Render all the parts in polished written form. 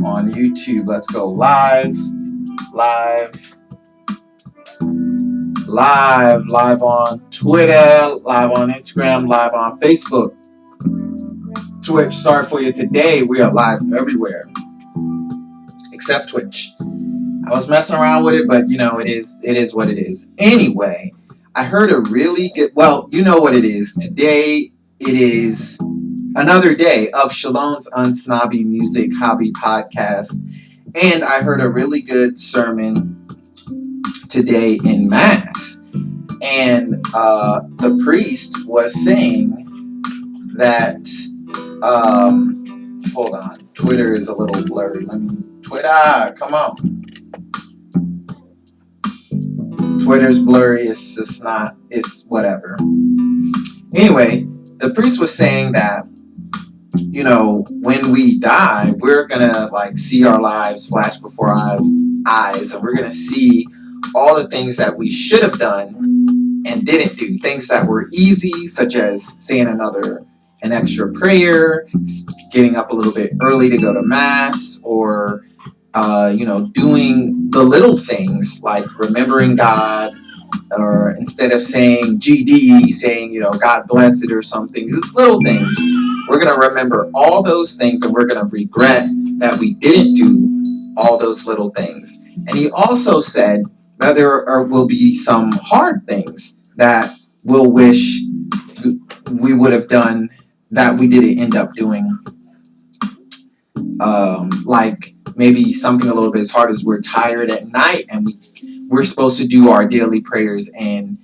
on YouTube. Let's go live, live on Twitter, live on Instagram, live on Facebook, Twitch. Sorry for you today. We are live everywhere except Twitch. I was messing around with it, but it is what it is. Anyway, I heard a really good, well, you know what it is. Today it is another day of Shalom's Unsnobby Music Hobby Podcast. And I heard a really good sermon today in Mass. And the priest was saying that, hold on, Twitter is a little blurry. Twitter, come on. Twitter's blurry, it's just not, it's whatever. Anyway, the priest was saying that, when we die, we're gonna see our lives flash before our eyes, and we're gonna see all the things that we should have done and didn't do. Things that were easy, such as saying an extra prayer, getting up a little bit early to go to Mass, or doing the little things like remembering God, or instead of saying GD, saying, God bless it or something. Just little things. We're going to remember all those things, and we're going to regret that we didn't do all those little things. And he also said that there will be some hard things that we'll wish we would have done that we didn't end up doing. Like maybe something a little bit as hard as we're tired at night, and we're supposed to do our daily prayers, and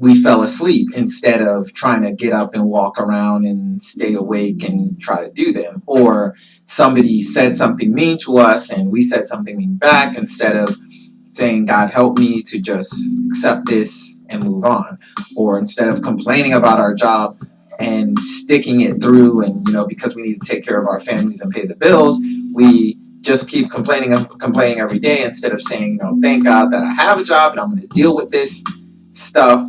we fell asleep instead of trying to get up and walk around and stay awake and try to do them. Or somebody said something mean to us and we said something mean back, instead of saying, God help me to just accept this and move on. Or instead of complaining about our job and sticking it through, and because we need to take care of our families and pay the bills, we just keep complaining every day, instead of saying, thank God that I have a job and I'm going to deal with this stuff.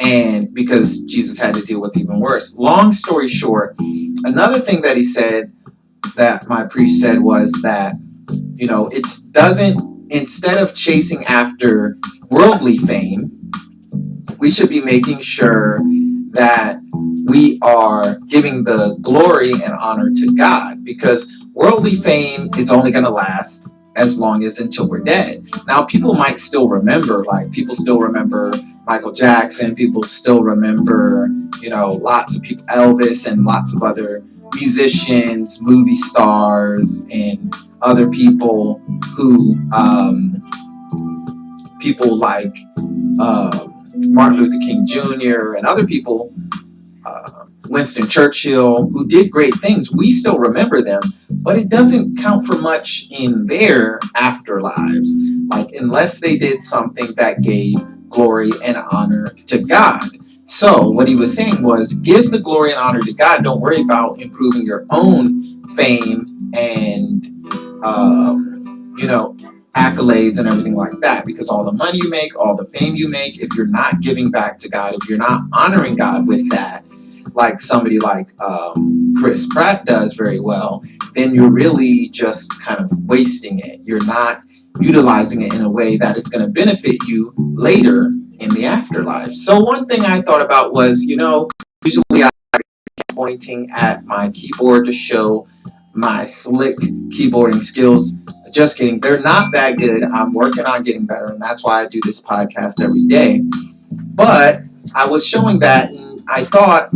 And because Jesus had to deal with even worse. Long story short, another thing that he said, that my priest said, was that, instead of chasing after worldly fame, we should be making sure that we are giving the glory and honor to God, because worldly fame is only going to last as long as until we're dead. Now, people might still remember, people still remember Michael Jackson, people still remember, lots of people, Elvis, and lots of other musicians, movie stars, and other people who, people like Martin Luther King Jr. and other people, Winston Churchill, who did great things. We still remember them, but it doesn't count for much in their afterlives, unless they did something that gave glory and honor to God. So what he was saying was, give the glory and honor to God. Don't worry about improving your own fame and accolades and everything like that, because all the money you make, all the fame you make, if you're not giving back to God, if you're not honoring God with that, like somebody like Chris Pratt does very well, then you're really just kind of wasting it. You're not utilizing it in a way that is going to benefit you later in the afterlife. So one thing I thought about was, usually I'm pointing at my keyboard to show my slick keyboarding skills. Just kidding. They're not that good. I'm working on getting better, and that's why I do this podcast every day. But I was showing that, and I thought,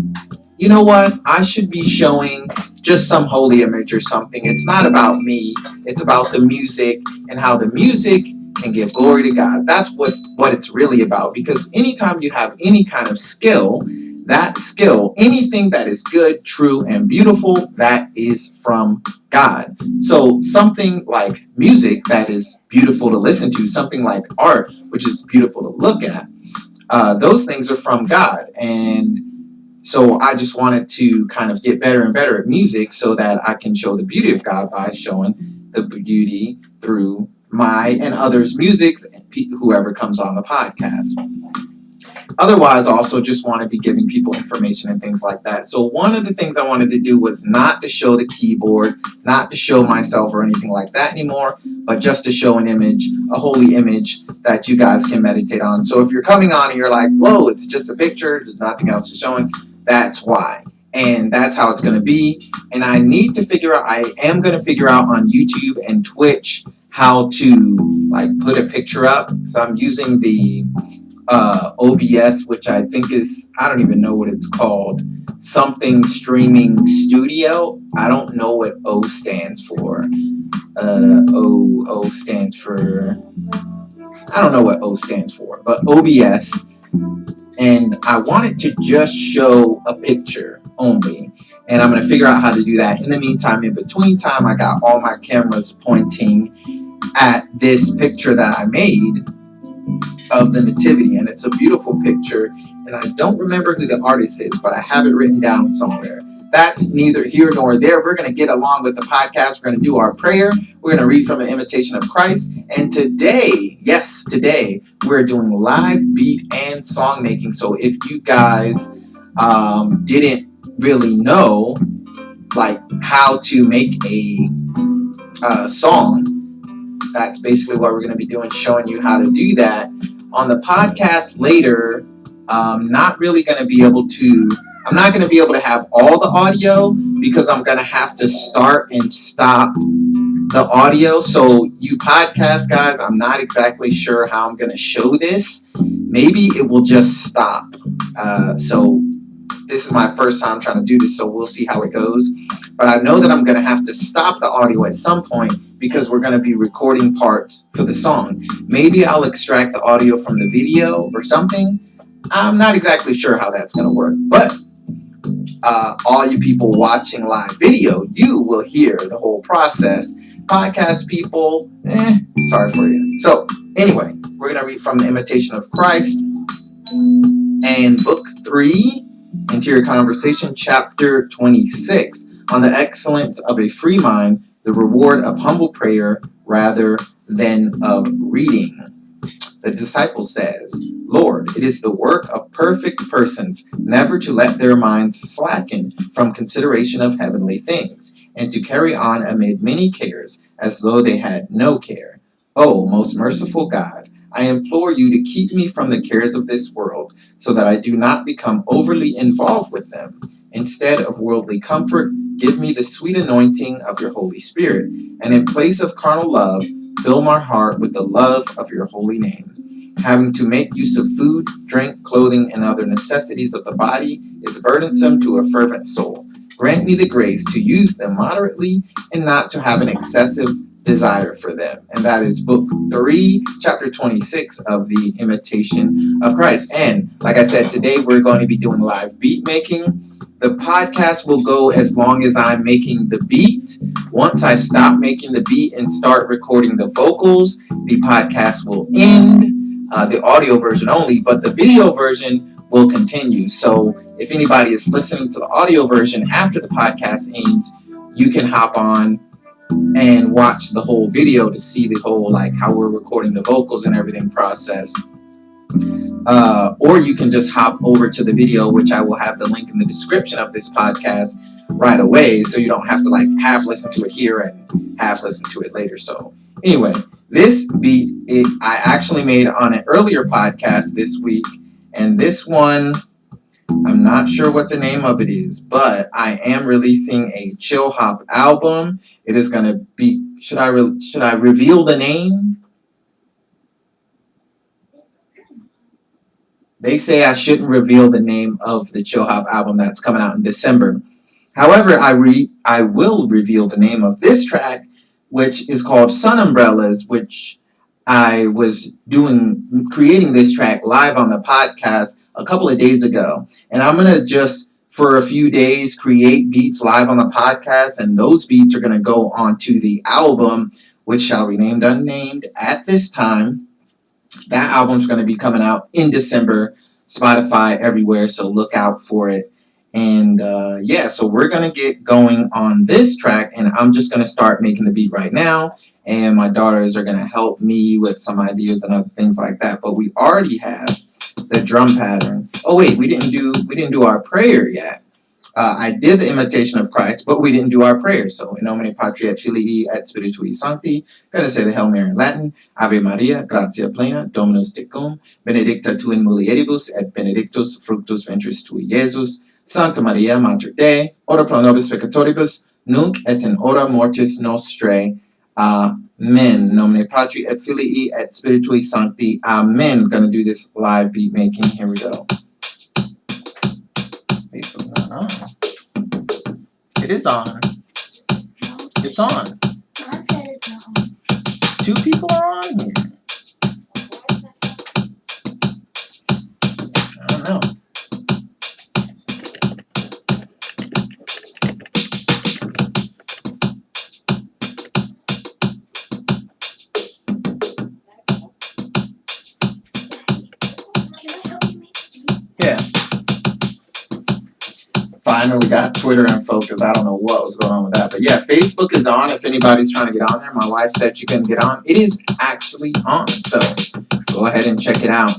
you know what? I should be showing just some holy image or something. It's not about me. It's about the music and how the music can give glory to God. That's what it's really about. Because anytime you have any kind of skill, that skill, anything that is good, true, and beautiful, that is from God. So something like music that is beautiful to listen to, something like art, which is beautiful to look at, those things are from God. And so I just wanted to kind of get better and better at music, so that I can show the beauty of God by showing the beauty through my and others' music, and whoever comes on the podcast. otherwise, I also just want to be giving people information and things like that. So one of the things I wanted to do was not to show the keyboard, not to show myself or anything like that anymore, but just to show an image, a holy image that you guys can meditate on. So if you're coming on and you're like, whoa, it's just a picture, there's nothing else to showing, that's why. And that's how it's going to be. And I am going to figure out on YouTube and Twitch how to like put a picture up. So I'm using the OBS, which I think is, I don't even know what it's called, something streaming studio. I don't know what O stands for. O stands for, I don't know what O stands for, but OBS. And I want it to just show a picture only. And I'm going to figure out how to do that. In the meantime, in between time, I got all my cameras pointing at this picture that I made of the Nativity. And it's a beautiful picture. And I don't remember who the artist is, but I have it written down somewhere. That's neither here nor there. We're going to get along with the podcast. We're going to do our prayer. We're going to read from the Imitation of Christ. And today, yes, today, we're doing live beat and song making. So if you guys didn't really know like how to make a song, that's basically what we're going to be doing, showing you how to do that. On the podcast later, I'm not going to be able to have all the audio because I'm going to have to start and stop the audio. So you podcast guys, I'm not exactly sure how I'm going to show this. Maybe it will just stop. So this is my first time trying to do this, so we'll see how it goes. But I know that I'm going to have to stop the audio at some point because we're going to be recording parts for the song. Maybe I'll extract the audio from the video or something. I'm not exactly sure how that's going to work. But all you people watching live video, you will hear the whole process. Podcast people, sorry for you. So anyway, we're going to read from the Imitation of Christ and book 3, Interior Conversation, chapter 26, on the excellence of a free mind, the reward of humble prayer rather than of reading. The disciple says, Lord, it is the work of perfect persons never to let their minds slacken from consideration of heavenly things, and to carry on amid many cares as though they had no care. O most merciful God, I implore you to keep me from the cares of this world, so that I do not become overly involved with them. Instead of worldly comfort, give me the sweet anointing of your Holy Spirit, and in place of carnal love, fill my heart with the love of your holy name. Having to make use of food, drink, clothing, and other necessities of the body is burdensome to a fervent soul. Grant me the grace to use them moderately and not to have an excessive desire for them. And that is book 3, chapter 26 of the Imitation of Christ. And like I said, today we're going to be doing live beat making. The podcast will go as long as I'm making the beat. Once I stop making the beat and start recording the vocals, the podcast will end, the audio version only, but the video version will continue. So if anybody is listening to the audio version after the podcast ends, you can hop on and watch the whole video to see the whole, like, how we're recording the vocals and everything process. Or you can just hop over to the video, which I will have the link in the description of this podcast right away, so you don't have to like half listen to it here and half listen to it later. So anyway, this beat I actually made on an earlier podcast this week, and this one, I'm not sure what the name of it is, but I am releasing a chill hop album. It is going to be, should I reveal the name? They say I shouldn't reveal the name of the chill hop album that's coming out in December. However, I will reveal the name of this track, which is called Sun Umbrellas, which I was creating this track live on the podcast a couple of days ago. And I'm going to just, for a few days, create beats live on the podcast. And those beats are going to go onto the album, which shall remain unnamed at this time. That album's going to be coming out in December, Spotify, everywhere. So look out for it. And yeah, so we're going to get going on this track. And I'm just going to start making the beat right now. And my daughters are going to help me with some ideas and other things like that. But we already have the drum pattern. Oh wait, we didn't do our prayer yet. I did the imitation of Christ, but we didn't do our prayer. So, in nomine Patri et Filii et Spiritui Sancti, gonna say the Hail Mary in Latin. Ave Maria, gratia plena, Dominus tecum, benedicta tu in mulieribus, et benedictus fructus ventris tui, Iesus. Sancta Maria, Mater Dei, ora pro nobis peccatoribus, nunc et in hora mortis nostrae. Amen. Nomine Patri et Filii et Spiritui Sancti. Amen. Gonna do this live beat making. Here we go. Facebook not on. It is on. It's on. Two people are on here. I don't know. Yeah. Finally got Twitter in focus. I don't know what was going on with that. But yeah, Facebook is on if anybody's trying to get on there. My wife said she couldn't get on. It is actually on. So go ahead and check it out.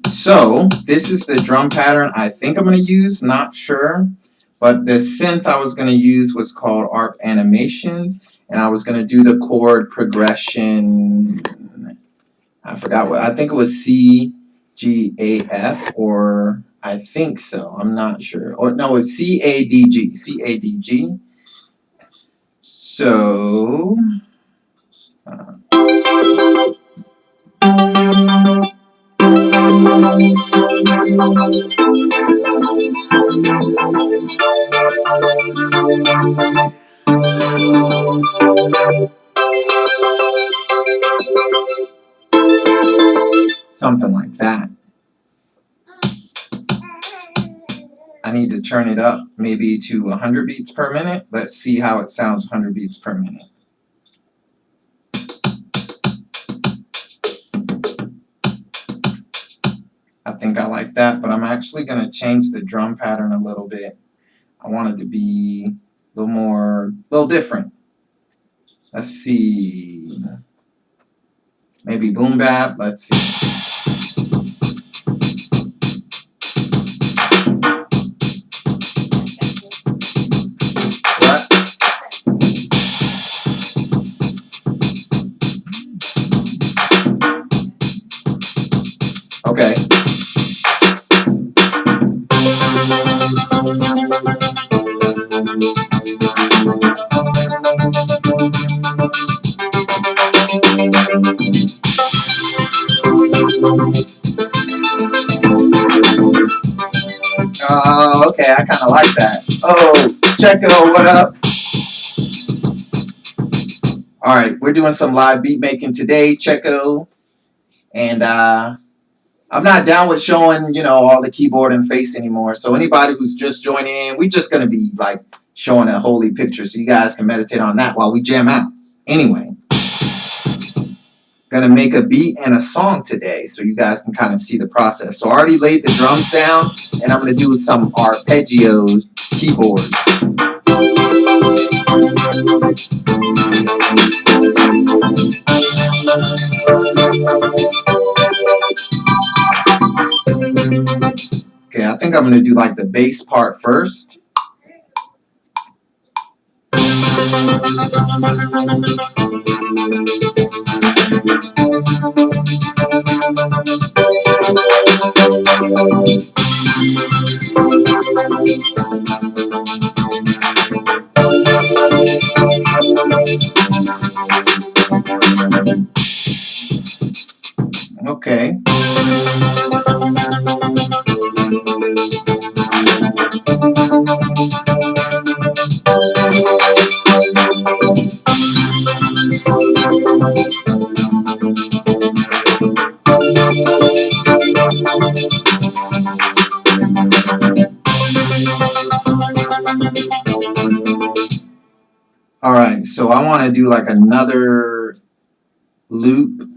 So this is the drum pattern I think I'm going to use. Not sure. But the synth I was going to use was called ARP Animations. And I was going to do the chord progression. I forgot what. I think it was C, G, A, F, or I think so. I'm not sure. Or no, it's C, A, D, G. C, A, D, G. So. Something like that. I need to turn it up maybe to 100 beats per minute. Let's see how it sounds 100 beats per minute. I think I like that, but I'm actually going to change the drum pattern a little bit. I want it to be a little different. Let's see. Maybe boom bap. Let's see. Okay. Oh, okay. I kind of like that. Oh, Checo, what up? All right, we're doing some live beat making today, Checo. And I'm not down with showing, all the keyboard and face anymore. So anybody who's just joining in, we're just going to be like showing a holy picture so you guys can meditate on that while we jam out. Anyway, going to make a beat and a song today so you guys can kind of see the process. So I already laid the drums down and I'm going to do some arpeggio keyboard. Okay, I think I'm going to do like the bass part first. Okay. All right, so I want to do like another loop.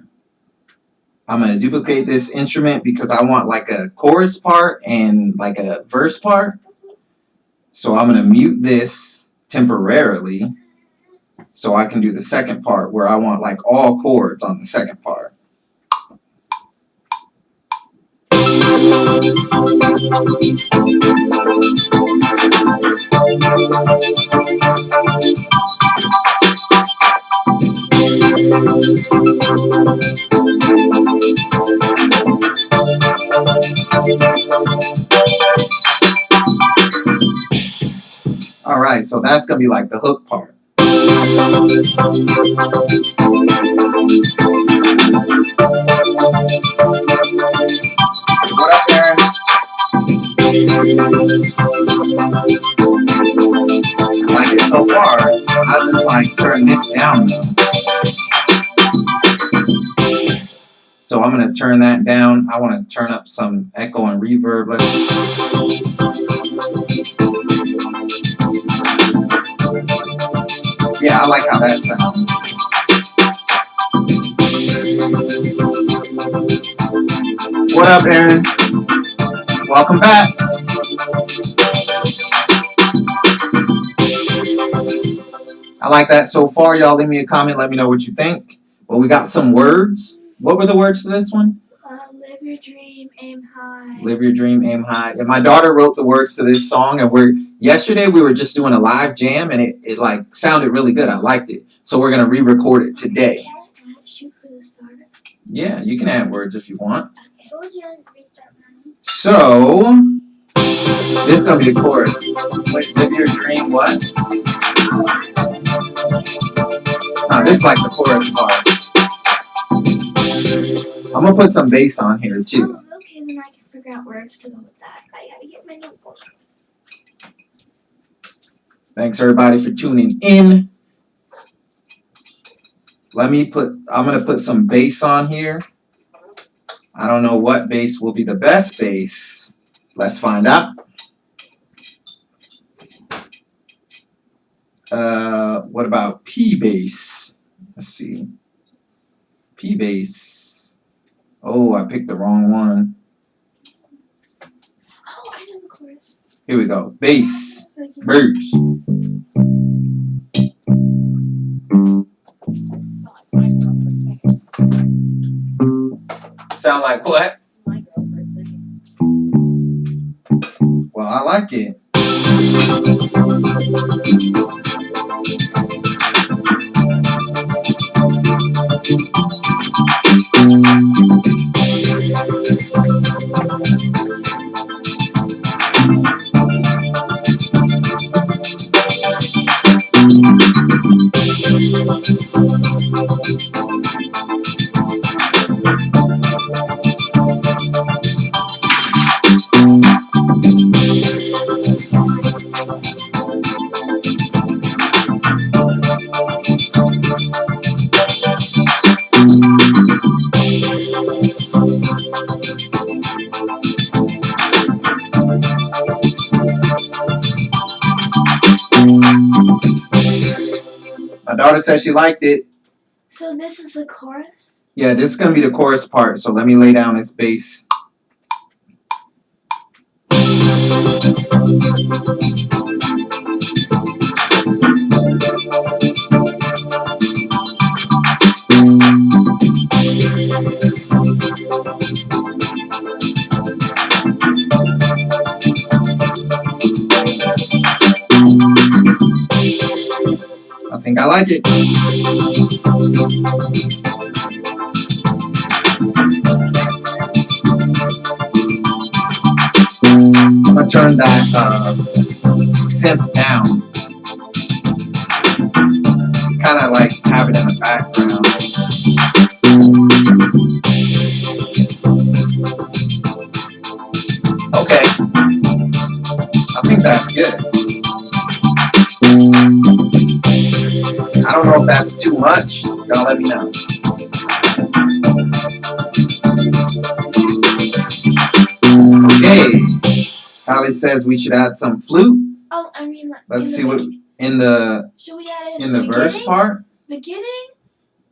I'm going to duplicate this instrument because I want like a chorus part and like a verse part. So I'm going to mute this temporarily. So I can do the second part where I want like all chords on the second part. All right, so that's gonna be like the hook part. What up, Aaron? I like it so far. I just like turn this down though. So I'm gonna turn that down. I want to turn up some echo and reverb. Yeah, I like how that sounds. What up, Aaron? Welcome back. I like that so far. Y'all leave me a comment. Let me know what you think. Well, we got some words. What were the words to this one? Live your dream, aim high. Live your dream, aim high. And my daughter wrote the words to this song, and yesterday we were just doing a live jam, and it like sounded really good. I liked it. So we're gonna re-record it today. Can I add shoot for the stars? Yeah, you can add words if you want. Okay. So would you like to restart mine? So this is gonna be the chorus. Live your dream, what? No, this is like the chorus part. I'm gonna put some bass on here too. Oh, okay, then I can figure out words to go with that. I gotta get my notebook. Thanks everybody for tuning in. I'm gonna put some bass on here. I don't know what bass will be the best bass. Let's find out. What about P bass? Let's see. P bass. Oh, I picked the wrong one. Oh, I know the chorus. Here we go. Bass. Bass. Sound like what? Well, I like it. My daughter said she liked it. So this is the chorus? Yeah, this is going to be the chorus part. So let me lay down its bass. I think I like it. I'm gonna turn that synth down. Kind of like have it in the background. Okay. I think that's good. I don't know if that's too much. Y'all let me know. Okay. Holly says we should add some flute. Oh, I mean, Let's see what in the should we add it in the verse part. Beginning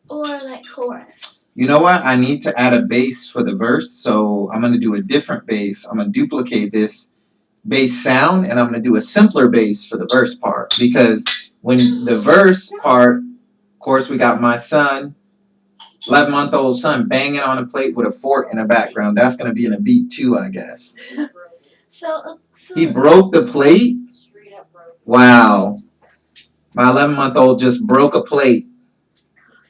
or like chorus? You know what? I need to add a bass for the verse, so I'm gonna do a different bass. I'm gonna duplicate this bass sound, and I'm gonna do a simpler bass for the verse part, because when the verse part course, we got my son, 11-month-old son, banging on a plate with a fork in the background. That's gonna be in a beat too, I guess. So He broke the plate. Wow. My 11-month-old just broke a plate.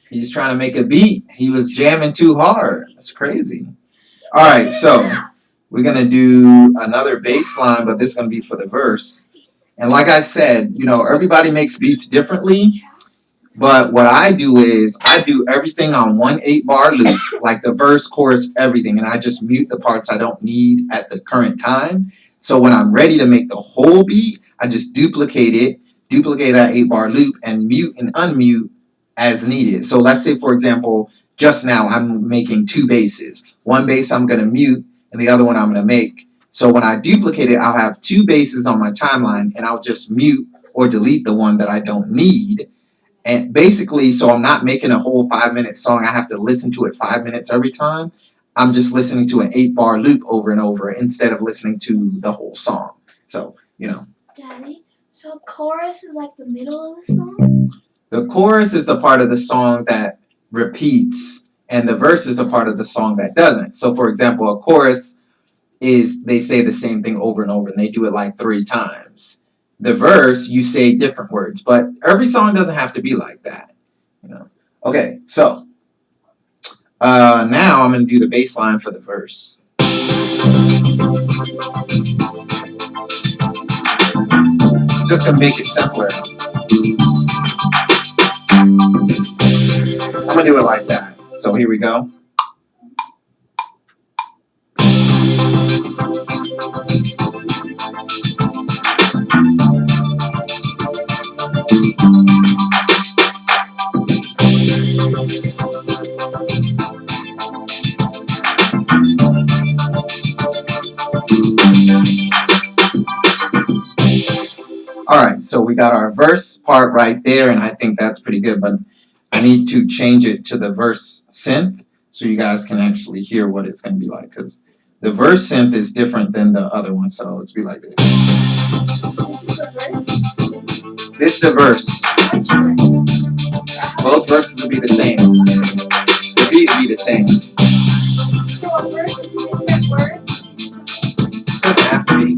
He's trying to make a beat. He was jamming too hard. That's crazy. All right, so we're going to do another bass line, but this is going to be for the verse. And like I said, you know, everybody makes beats differently. But what I do is I do everything on one 8-bar loop, like the verse, chorus, everything. And I just mute the parts I don't need at the current time. So when I'm ready to make the whole beat, I just duplicate that 8-bar loop, and mute and unmute as needed. So let's say, for example, just now I'm making 2 basses. One bass I'm going to mute, and the other one I'm going to make. So when I duplicate it, I'll have 2 basses on my timeline, and I'll just mute or delete the one that I don't need. And basically, so I'm not making a whole 5-minute song. I have to listen to it 5 minutes every time. I'm just listening to an 8-bar loop over and over instead of listening to the whole song. So, you know. Daddy, so chorus is like the middle of the song? The chorus is the part of the song that repeats, and the verse is a part of the song that doesn't. So, for example, a chorus is they say the same thing over and over, and they do it like 3 times. The verse, you say different words, but every song doesn't have to be like that. You know. Okay, so now I'm going to do the bass line for the verse. Just to make it simpler. I'm going to do it like that. So here we go. Alright, so we got our verse part right there, and I think that's pretty good, but I need to change it to the verse synth so you guys can actually hear what it's going to be like, because the verse synth is different than the other one, so it's be like this. This is the verse. Which verse? Both verses will be the same. The beat will be the same. So a verse is different words? Doesn't have to be.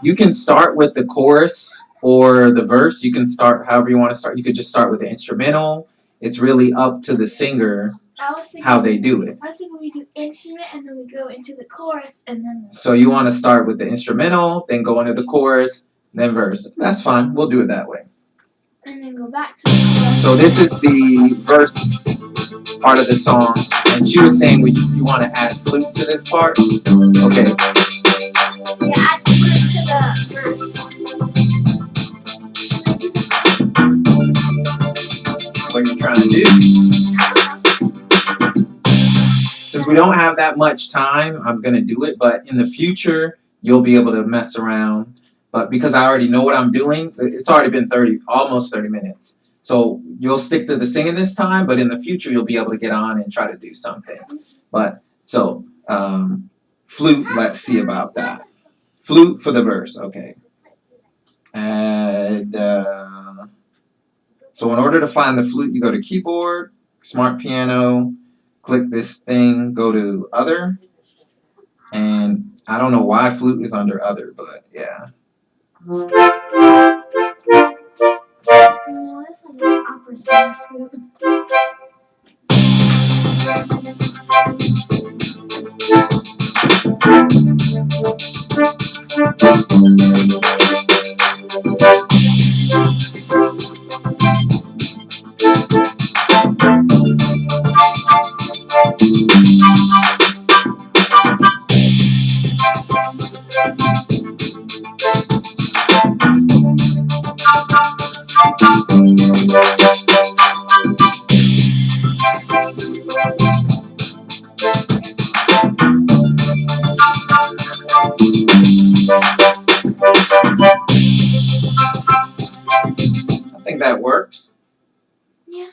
You can start with the chorus or the verse. You can start however you want to start. You could just start with the instrumental. It's really up to the singer how they do it. I was thinking we do instrument and then we go into the chorus and then the verse. So you want to start with the instrumental, then go into the chorus, then verse. That's fine. We'll do it that way. And then go back to the chorus. So this is the verse part of the song, and she was saying you want to add flute to this part. Okay. Yeah, add flute to the verse. What you're trying to do. Since we don't have that much time, I'm going to do it, but in the future, you'll be able to mess around. But because I already know what I'm doing, it's already been almost 30 minutes. So you'll stick to the singing this time, but in the future, you'll be able to get on and try to do something. But so flute, let's see about that. Flute for the verse, okay. And so in order to find the flute, you go to keyboard, smart piano, click this thing, go to other, and I don't know why flute is under other, but yeah. No, that's like an opera singer flute. I think that works. Yeah.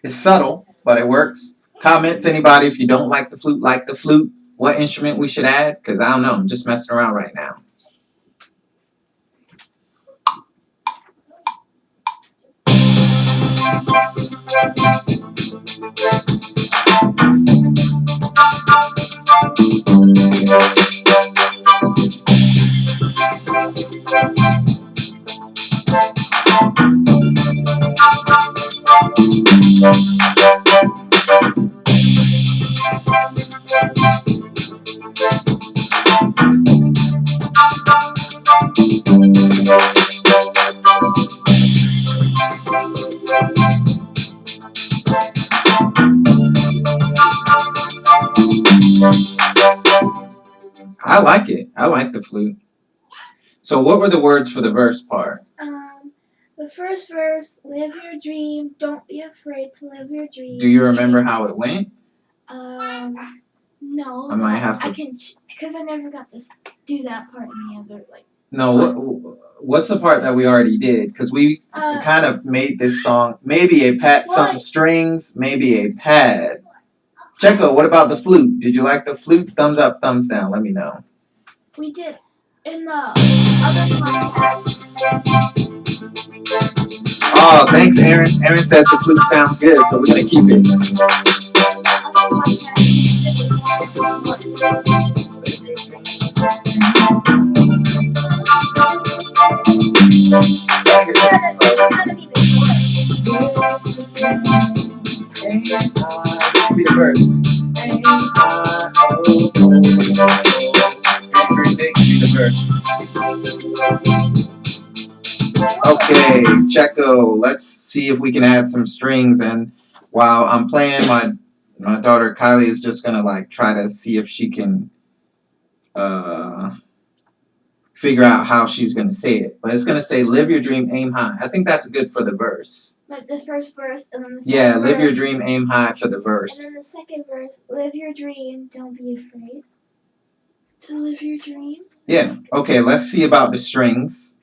It's subtle, but it works. Comments, anybody, if you don't like the flute, what instrument we should add? Because I don't know, I'm just messing around right now. I like it. I like the flute. So what were the words for the verse part? The first verse, live your dream, don't be afraid to live your dream. Do you remember how it went? No. I might have to. I can, because I never got to do that part in the other, like. No, what's the part that we already did? Because we kind of made this song, maybe a pad, some strings, maybe a pad. Checo, what about the flute? Did you like the flute? Thumbs up, thumbs down. Let me know. We did in the other podcast. Oh, thanks, Aaron. Aaron says the flute sounds good, so we're gonna keep it. Be the verse. Be the verse. Okay, Checo, let's see if we can add some strings. And while I'm playing, my daughter Kylie is just gonna like try to see if she can figure out how she's gonna say it. But it's gonna say live your dream, aim high. I think that's good for the verse. Like the first verse and then the second verse. Live your dream, aim high for the verse. And then the second verse, live your dream, don't be afraid to live your dream. Yeah. Okay, let's see about the strings.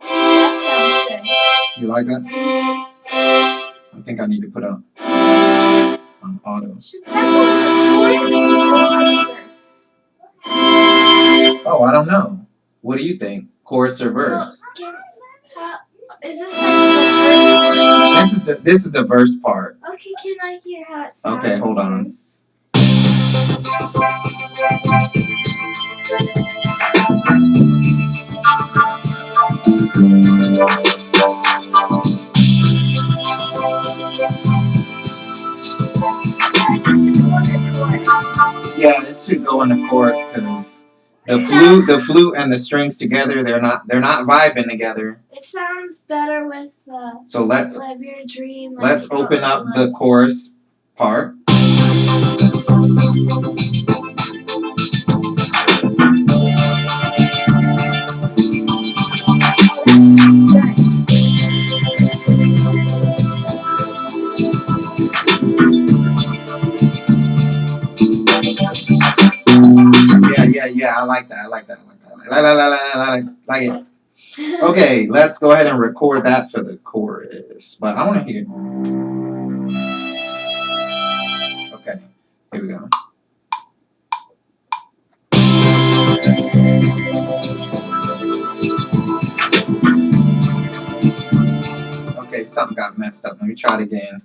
That sounds good. You like that? I think I need to put on auto. Should that go in the chorus or the verse? Oh, I don't know. What do you think? Chorus or verse? Is this like the verse? This is the verse part. Okay, can I hear how it sounds? Okay, hold on. Yeah, this should go in the chorus because the flute and the strings together, they're not vibing together. It sounds better with the so let's live your dream. Let's open up the chorus part. Yeah, I like that. I like it. Okay, let's go ahead and record that for the chorus. But I want to hear. Okay, here we go. Okay, something got messed up. Let me try it again.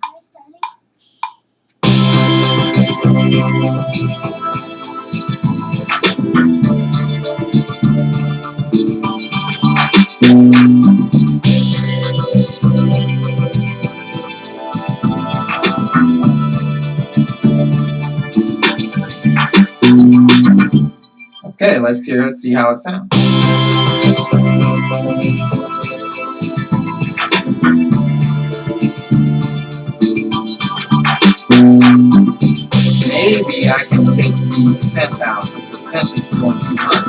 Okay, let's see how it sounds. Maybe I can take the synth out because the synth is going too high.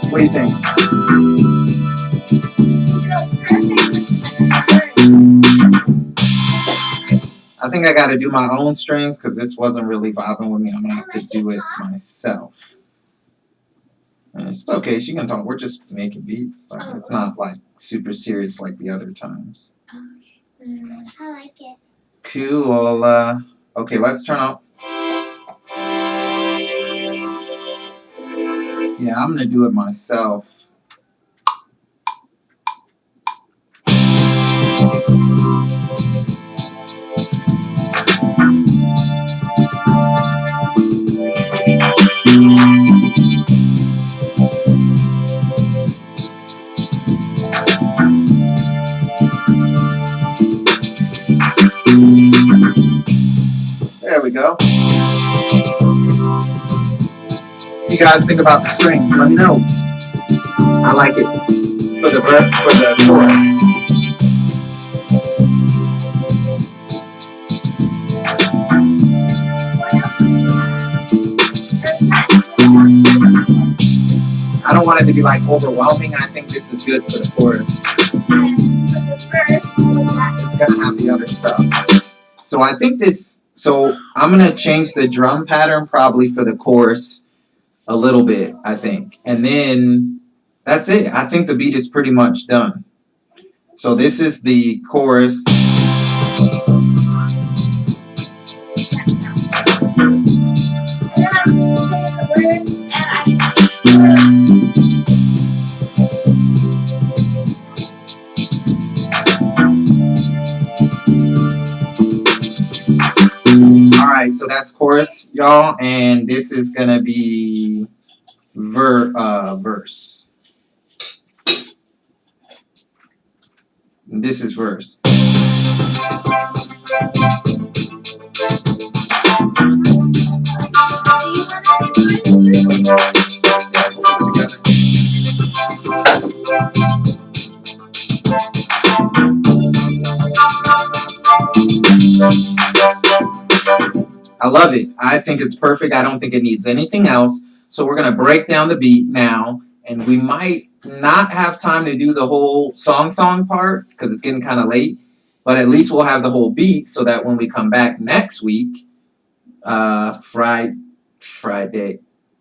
What do you think? I think I got to do my own strings because this wasn't really vibing with me. I'm going to have to do it myself. And it's okay. She can talk. We're just making beats. So Oh. it's not like super serious like the other times. Okay. I like it. Cool. Okay, let's turn off. Yeah, I'm gonna do it myself. There we go. You guys think about the strings? Let me know. I like it for the chorus. What else do you have? I don't want it to be like overwhelming. I think this is good for the chorus. For the verse, It's gonna have the other stuff. So I think this. So I'm gonna change the drum pattern probably for the chorus a little bit. I think, and then that's it. I think the beat is pretty much done. So this is the chorus. Alright, so that's chorus, y'all, and this is gonna be verse. And this is verse. I love it. I think it's perfect. I don't think it needs anything else. So we're going to break down the beat now, and we might not have time to do the whole song part because it's getting kind of late, but at least we'll have the whole beat so that when we come back next week,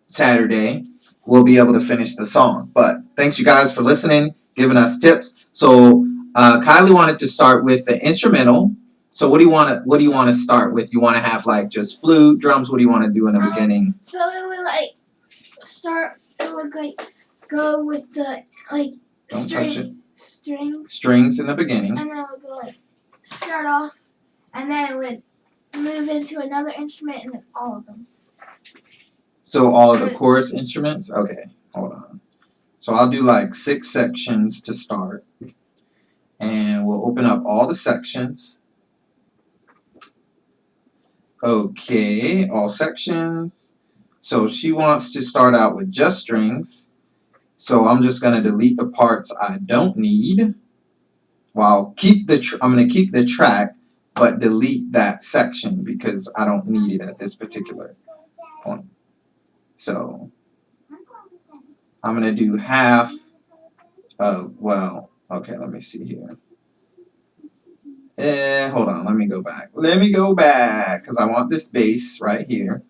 Saturday, we'll be able to finish the song. But thanks you guys for listening, giving us tips. So Kylie wanted to start with the instrumental. So what do you want to start with? You want to have like just flute, drums? What do you want to do in the beginning? So it would like start. It would like go with the like Don't touch it. strings in the beginning. and then it would go like start off, and then it would move into another instrument, and then all of them. So all of the chorus instruments? Okay, hold on. So I'll do like 6 sections to start. And we'll open up all the sections. Okay, all sections. So she wants to start out with just strings. So I'm just going to delete the parts I don't need. Well, I'm going to keep the track, but delete that section because I don't need it at this particular point. So I'm going to do half of, well, okay, let me see here. Hold on, let me go back. Because I want this bass right here.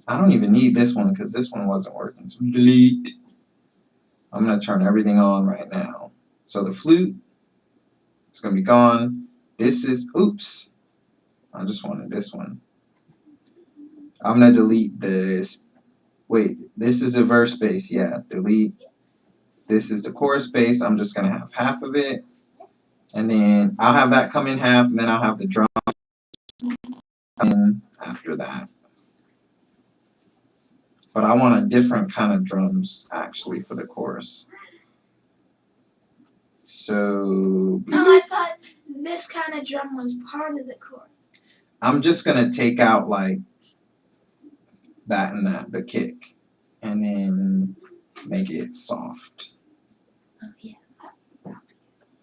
I don't even need this one because this one wasn't working. So delete. I'm going to turn everything on right now. So the flute, it's going to be gone. This is, oops. I just wanted this one. I'm going to delete this. Wait, this is a verse bass. Yeah, delete. This is the chorus bass. I'm just going to have half of it. And then I'll have that come in half, and then I'll have the drum in after that. But I want a different kind of drums, actually, for the chorus. So... Oh, I thought this kind of drum was part of the chorus. I'm just going to take out, like, that and that, the kick, and then make it soft. Oh, yeah.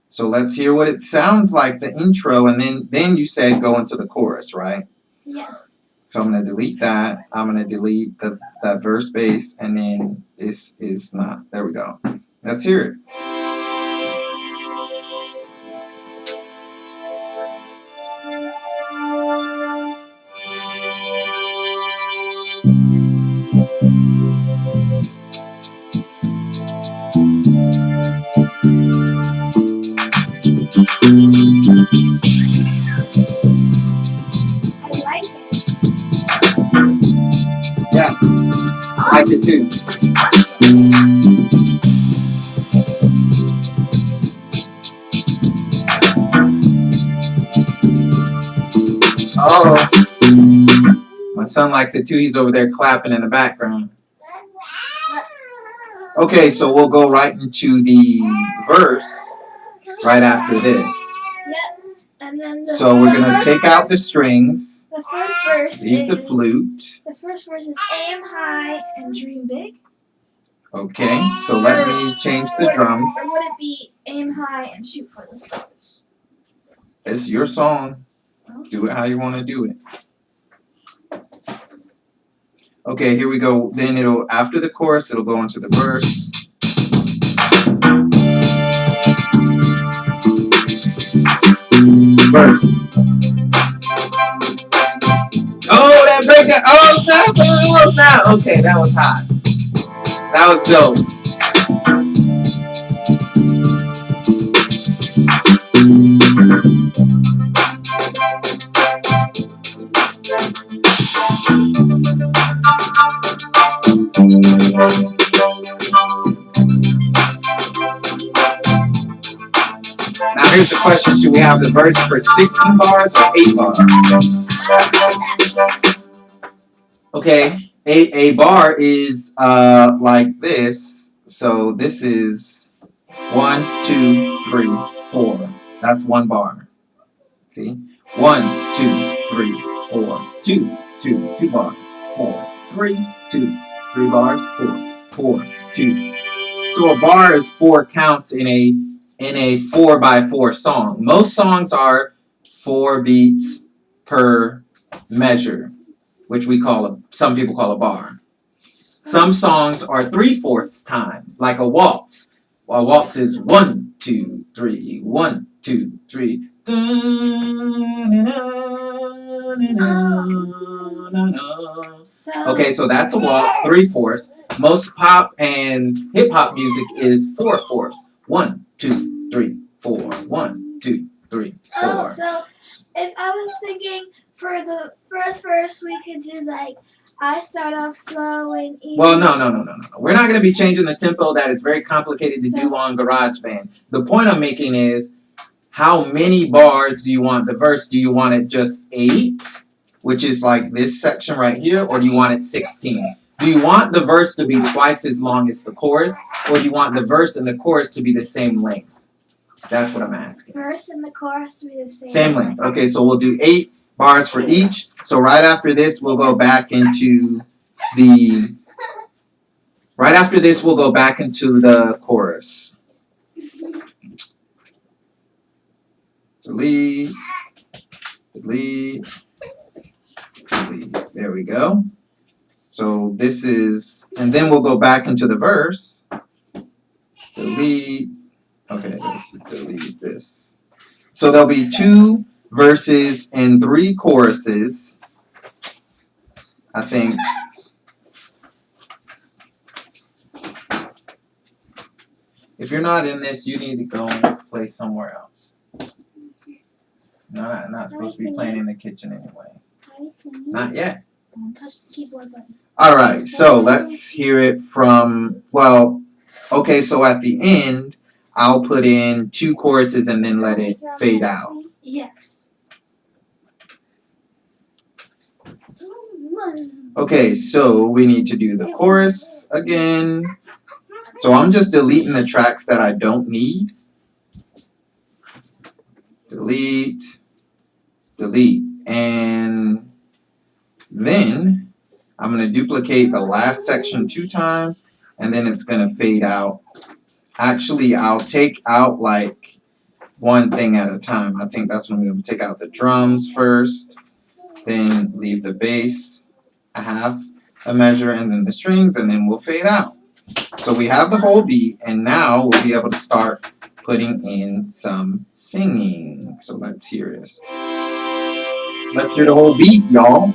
So let's hear what it sounds like, the intro, and then you said go into the chorus, right? Yes. So I'm going to delete that. I'm going to delete that verse bass, and then this is not. There we go. Let's hear it. son likes it too. He's over there clapping in the background. Okay, so we'll go right into the verse right after this. Yep. And then So we're gonna take out the strings. The first verse Leave the is flute. the first verse is aim high and dream big. Okay, so let me change the drums. Or would it be aim high and shoot for the stars? It's your song. Do it how you want to do it. Okay, here we go. Then it'll, after the chorus, it'll go into the verse. Verse. Oh, that break that. Oh, snap. Oh, snap. Okay, that was hot. That was dope. Now here's the question. Should we have the verse for 16 bars or 8 bars? Okay, a bar is like this. So this is 1, 2, 3, 4. That's 1 bar. See? 1, 2, 3, 4. 2, 2, 2 bars. 4, 3, 2, 3 bars. 4, 4, 2. So a bar is 4 counts in a 4x4 song. Most songs are 4 beats per measure, which some people call a bar. Some songs are 3/4 time, like a waltz. A waltz is 1, 2, 3, 1, 2, 3. Okay, so that's a waltz, 3/4. Most pop and hip hop music is 4/4. 1, 2, 3, 4. 1, 2, 3, 4. Oh, so if I was thinking for the first verse, we could do like I start off slow and easy. Well, no. We're not going to be changing the tempo. That is very complicated to do on GarageBand. The point I'm making is, how many bars do you want the verse? Do you want it just 8, which is like this section right here, or do you want it 16? Do you want the verse to be twice as long as the chorus, or do you want the verse and the chorus to be the same length? That's what I'm asking. Verse and the chorus to be the same. Same length. Okay, so we'll do 8 bars for each. So right after this, we'll go back into the. Right after this, we'll go back into the chorus. Delete. Delete. Delete. There we go. So this is, and then we'll go back into the verse. Delete. Okay, let's delete this. So there'll be 2 verses and 3 choruses. I think. If you're not in this, you need to go and play somewhere else. Not supposed to be playing in the kitchen anyway. Not yet. Don't touch the keyboard button. All right, so let's hear it from, well, okay, so at the end, I'll put in 2 choruses and then let it fade out. Yes. Okay, so we need to do the chorus again. So I'm just deleting the tracks that I don't need. Delete. Delete. And then I'm going to duplicate the last section 2 times, and then it's going to fade out. Actually, I'll take out like one thing at a time. I think that's when I'm going to take out the drums first, then leave the bass a half a measure, and then the strings, and then we'll fade out. So we have the whole beat, and now we'll be able to start putting in some singing. So let's hear this. Let's hear the whole beat, y'all.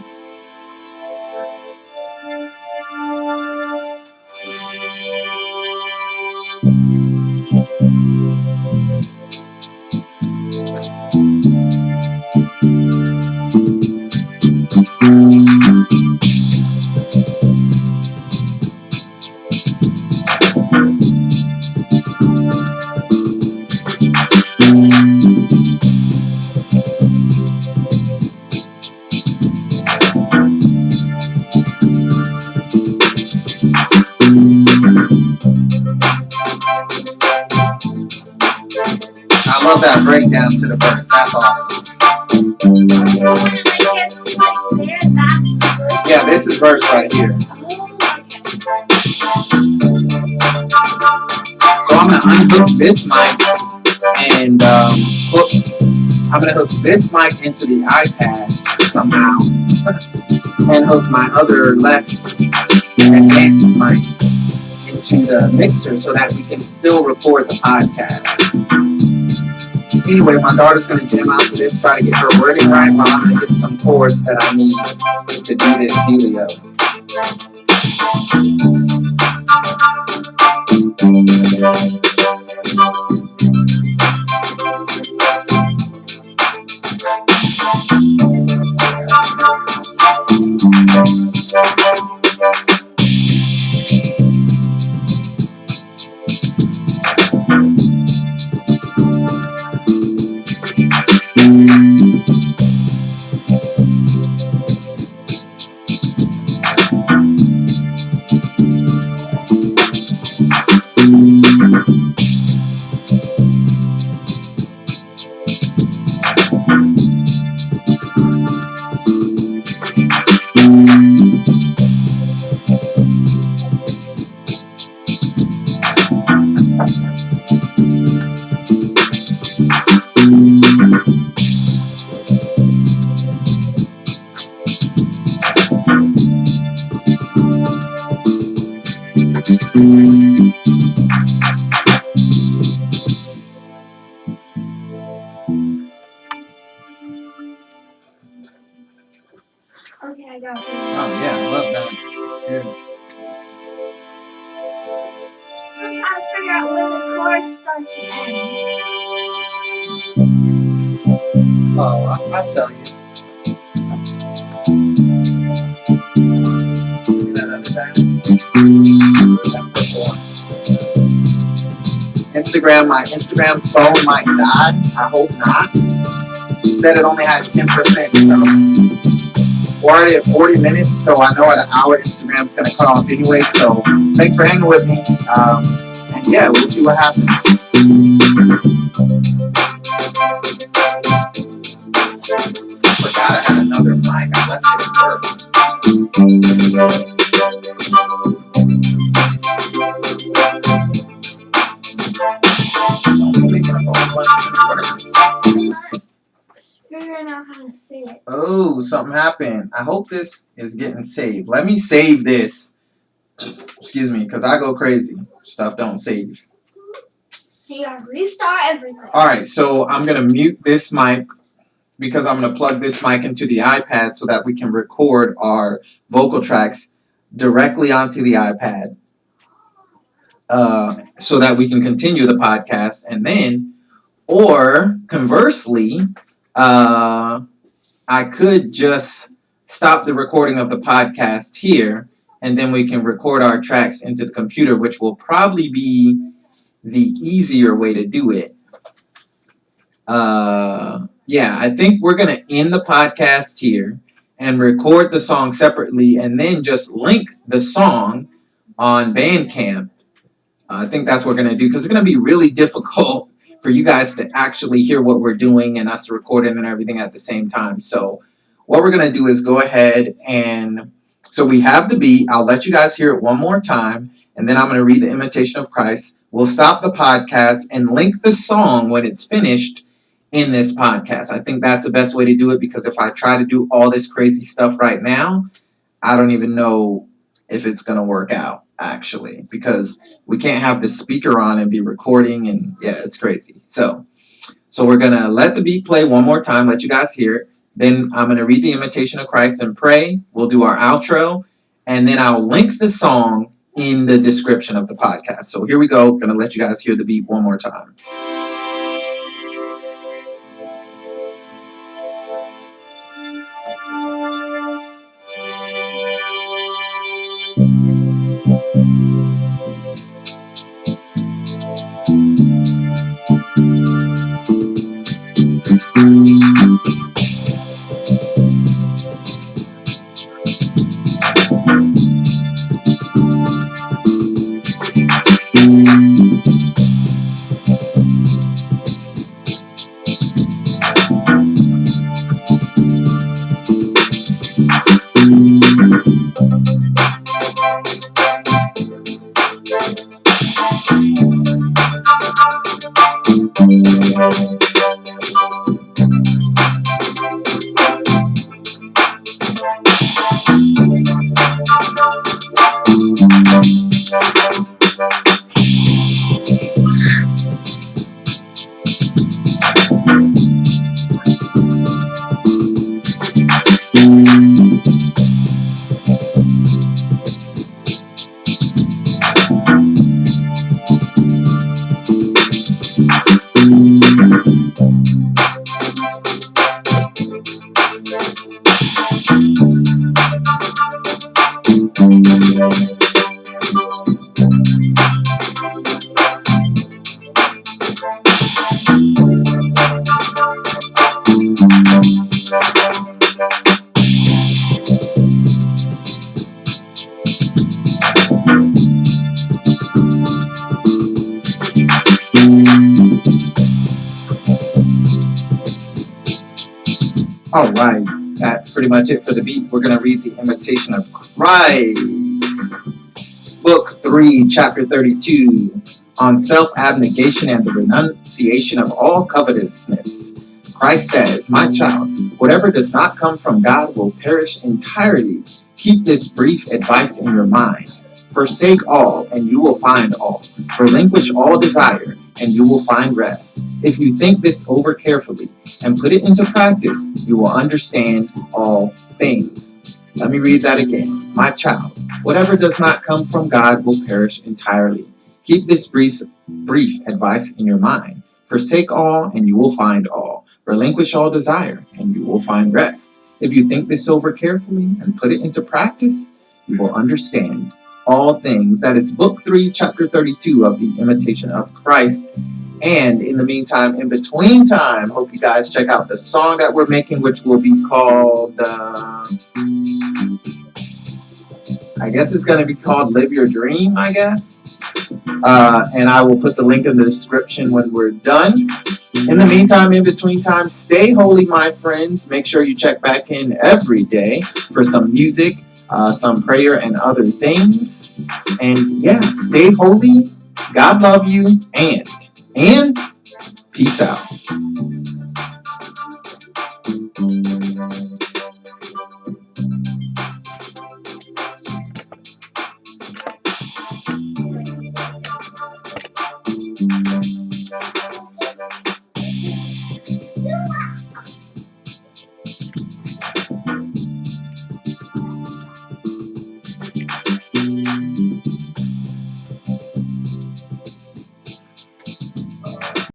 the verse. That's awesome. Yeah, this is verse right here. So I'm gonna unhook this mic and I'm gonna hook this mic into the iPad somehow, and hook my other less advanced mic into the mixer so that we can still record the podcast. Anyway, my daughter's gonna jam out to this, try to get her wording right while I'm gonna get some chords that I need to do this dealio. Okay, I got it. Oh yeah, I love that. It's good. Still trying to figure out when the chorus starts and ends. Oh, I'll tell you. Give me that other time. That purple one. Instagram, my Instagram phone might die. I hope not. You said it only had 10%, so we're already at 40 minutes, so I know at an hour Instagram's gonna cut off anyway. So thanks for hanging with me. And yeah, we'll see what happens. I forgot I had another mic. I left it at work. I'm making up a whole bunch of words. Figuring out how to say it. Oh, something happened. I hope this is getting saved. Let me save this. Excuse me, because I go crazy. Stuff don't save. You gotta restart everything. Alright, so I'm going to mute this mic because I'm going to plug this mic into the iPad so that we can record our vocal tracks directly onto the iPad. So that we can continue the podcast. And then, or conversely, I could just stop the recording of the podcast here, and then we can record our tracks into the computer, which will probably be the easier way to do it. Yeah, I think we're going to end the podcast here and record the song separately and then just link the song on Bandcamp. I think that's what we're going to do because it's going to be really difficult for you guys to actually hear what we're doing and us recording and everything at the same time. So what we're going to do is go ahead and, so we have the beat. I'll let you guys hear it one more time, and then I'm going to read the Imitation of Christ. We'll stop the podcast and link the song when it's finished in this podcast. I think that's the best way to do it because if I try to do all this crazy stuff right now, I don't even know if it's going to work out, actually, because we can't have the speaker on and be recording, and yeah, it's crazy. So we're going to let the beat play one more time, let you guys hear it. Then I'm going to read the Imitation of Christ and pray. We'll do our outro, and then I'll link the song in the description of the podcast. So here we go. Going to let you guys hear the beat one more time. All right, that's pretty much it for the beat. We're going to read the Imitation of Christ. Book 3, chapter 32, on self-abnegation and the renunciation of all covetousness. Christ says, "My child, whatever does not come from God will perish entirely. Keep this brief advice in your mind. Forsake all, and you will find all. Relinquish all desire, and you will find rest. If you think this over carefully and put it into practice, you will understand all things." Let me read that again. "My child, whatever does not come from God will perish entirely. Keep this brief advice in your mind. Forsake all, and you will find all. Relinquish all desire, and you will find rest. If you think this over carefully and put it into practice, you will understand all things." That is book 3, chapter 32 of the Imitation of Christ. And in the meantime, in between time, hope you guys check out the song that we're making, which will be called, I guess it's going to be called "Live Your Dream," I guess. And I will put the link in the description when we're done. In the meantime, in between time, stay holy, my friends. Make sure you check back in every day for some music, some prayer, and other things. And yeah, stay holy. God love you, and peace out.